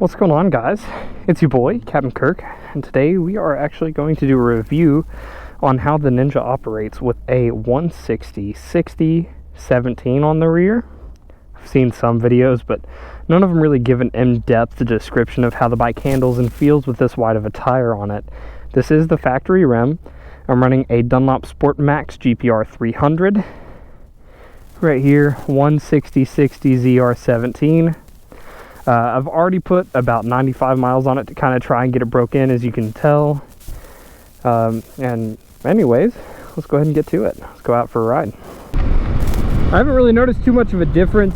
What's going on, guys? It's your boy, Captain Kirk, and today we are actually going to do a review on how the Ninja operates with a 160/60/17 on the rear. I've seen some videos, but none of them really give an in-depth description of how the bike handles and feels with this wide of a tire on it. This is the factory rim. I'm running a Dunlop Sport Max GPR 300. Right here, 160/60 ZR17. I've already put about 95 miles on it to kind of try and get it broke in, as you can tell. And anyways, let's go ahead and get to it. Let's go out for a ride. I haven't really noticed too much of a difference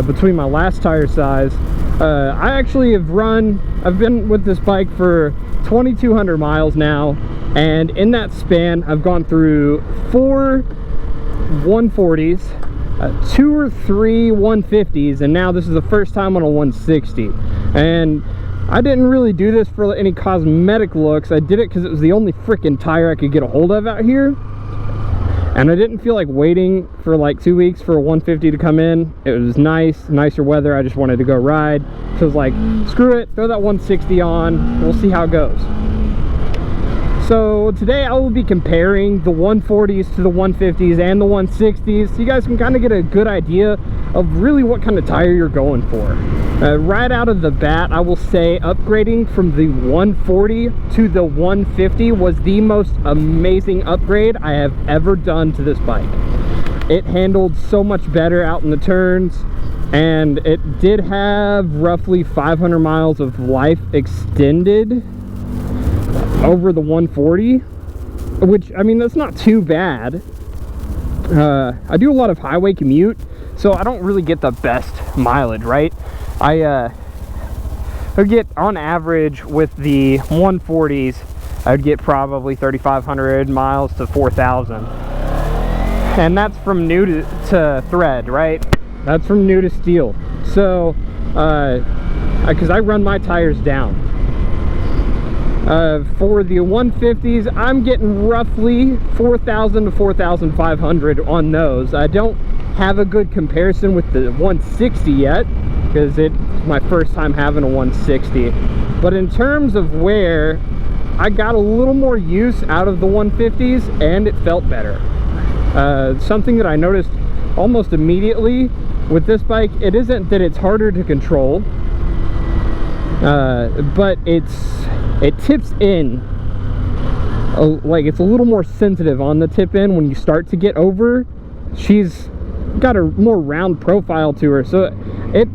between my last tire size. I actually I've been with this bike for 2,200 miles now, and in that span I've gone through 4 140s, 2 or 3 150s, and now this is the first time on a 160. And I didn't really do this for any cosmetic looks. I did it because it was the only freaking tire I could get a hold of out here, and I didn't feel like waiting for like 2 weeks for a 150 to come in. It was nicer weather. I just wanted to go ride, so I was like, screw it, throw that 160 on, we'll see how it goes. So today I will be comparing the 140s to the 150s and the 160s, so you guys can kind of get a good idea of really what kind of tire you're going for. Right out of the bat, I will say upgrading from the 140 to the 150 was the most amazing upgrade I have ever done to this bike. It handled so much better out in the turns, and it did have roughly 500 miles of life extended over the 140, which, I mean, that's not too bad. I do a lot of highway commute, so I don't really get the best mileage, right? I would get, on average with the 140s, I would get probably 3,500 miles to 4,000, and that's from new to thread, right? That's from new to steel. So because I run my tires down. For the 150s, I'm getting roughly 4,000 to 4,500 on those. I don't have a good comparison with the 160 yet, because it's my first time having a 160. But in terms of wear, I got a little more use out of the 150s, and it felt better. Something that I noticed almost immediately with this bike, it isn't that it's harder to control, but it tips in, like it's a little more sensitive on the tip in when you start to get over. She's got a more round profile to her, so it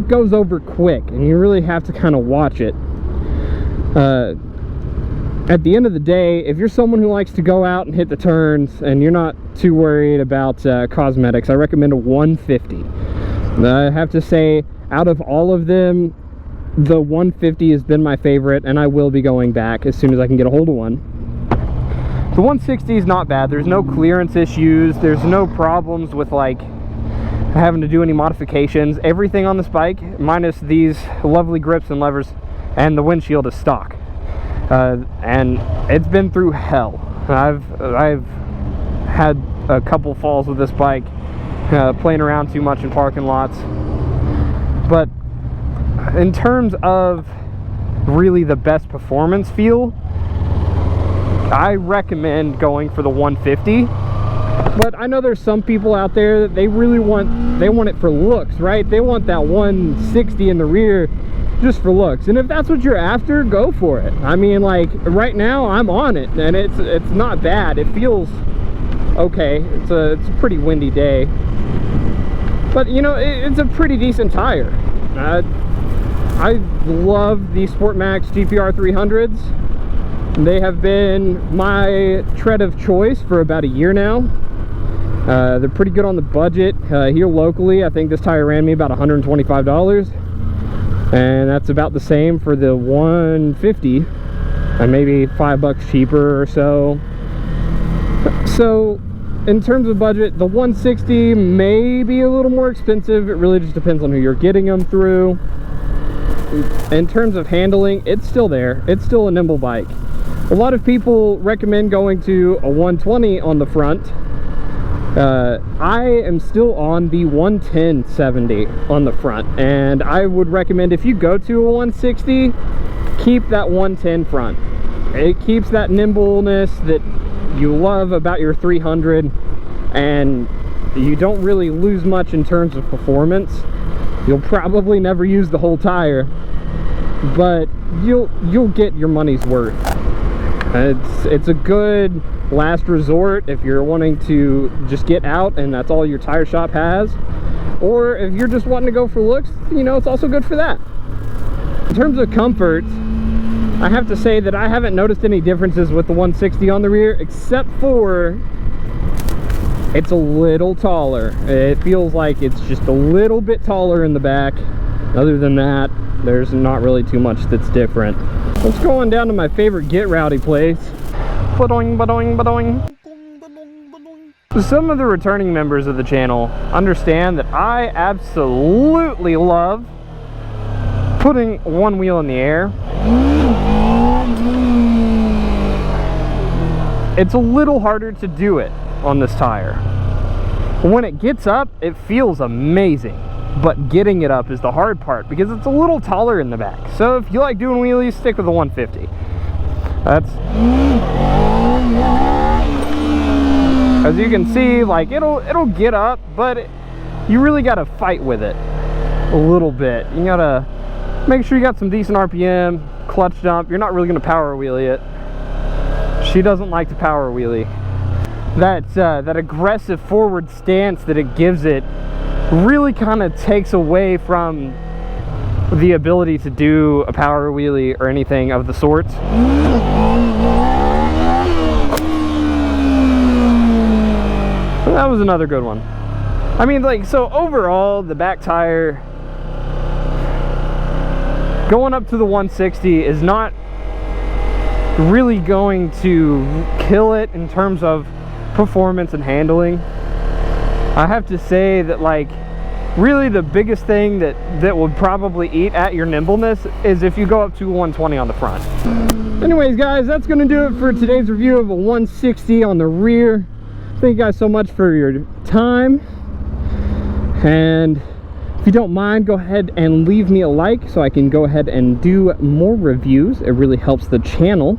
goes over quick, and you really have to kind of watch it. At the end of the day, if you're someone who likes to go out and hit the turns and you're not too worried about cosmetics, I recommend a 150. I have to say, out of all of them, the 150 has been my favorite, and I will be going back as soon as I can get a hold of one. The 160 is not bad. There's no clearance issues. There's no problems with like having to do any modifications. Everything on this bike, minus these lovely grips and levers, and the windshield is stock. And it's been through hell. I've had a couple falls with this bike, playing around too much in parking lots. But in terms of really the best performance feel, I recommend going for the 150. But I know there's some people out there that they want it for looks, right? They want that 160 in the rear just for looks, and if that's what you're after, go for it. I mean, like right now I'm on it, and it's not bad. It feels okay. It's a pretty windy day, but you know, it's a pretty decent tire. I love the Sport Max GPR 300s. They have been my tread of choice for about a year now. They're pretty good on the budget. Here locally, I think this tire ran me about $125, and that's about the same for the 150, and maybe $5 cheaper or so. So in terms of budget, the 160 may be a little more expensive. It really just depends on who you're getting them through. In terms of handling, it's still there. It's still a nimble bike. A lot of people recommend going to a 120 on the front, I am still on the 110/70 on the front, and I would recommend if you go to a 160, keep that 110 front. It keeps that nimbleness that you love about your 300, and you don't really lose much in terms of performance. You'll probably never use the whole tire, but you'll get your money's worth. It's a good last resort if you're wanting to just get out and that's all your tire shop has, or if you're just wanting to go for looks, you know, it's also good for that. In terms of comfort, I have to say that I haven't noticed any differences with the 160 on the rear, except for it's a little taller. It feels like it's just a little bit taller in the back. Other than that, there's not really too much that's different. Let's go on down to my favorite Get Rowdy place. Ba-doing, ba-doing, ba-doing. Some of the returning members of the channel understand that I absolutely love putting one wheel in the air. It's a little harder to do it on this tire. When it gets up, it feels amazing, but getting it up is the hard part because it's a little taller in the back. So if you like doing wheelies, stick with the 150. That's, as you can see, like it'll get up, but you really got to fight with it a little bit. You got to make sure you got some decent RPM, clutch dump. You're not really going to power wheelie it. She doesn't like to power wheelie. That aggressive forward stance that it gives it really kind of takes away from the ability to do a power wheelie or anything of the sorts. That was another good one. I mean, like, so overall, the back tire going up to the 160 is not really going to kill it in terms of performance and handling. I have to say that, like, really the biggest thing that would probably eat at your nimbleness is if you go up to 120 on the front. Anyways, guys, that's gonna do it for today's review of a 160 on the rear. Thank you guys so much for your time, and if you don't mind, go ahead and leave me a like so I can go ahead and do more reviews. It really helps the channel.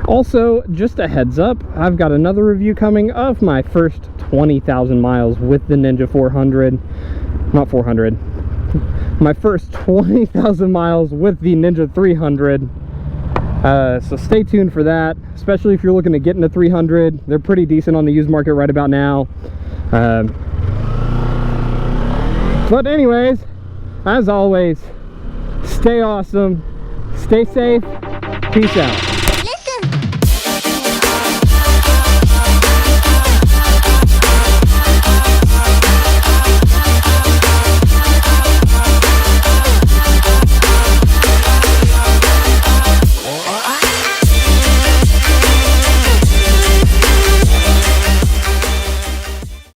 Also, just a heads up, I've got another review coming of my first 20,000 miles with the Ninja 400. Not 400. My first 20,000 miles with the Ninja 300. So stay tuned for that, especially if you're looking to get into 300. They're pretty decent on the used market right about now. But anyways, as always, stay awesome, stay safe, peace out.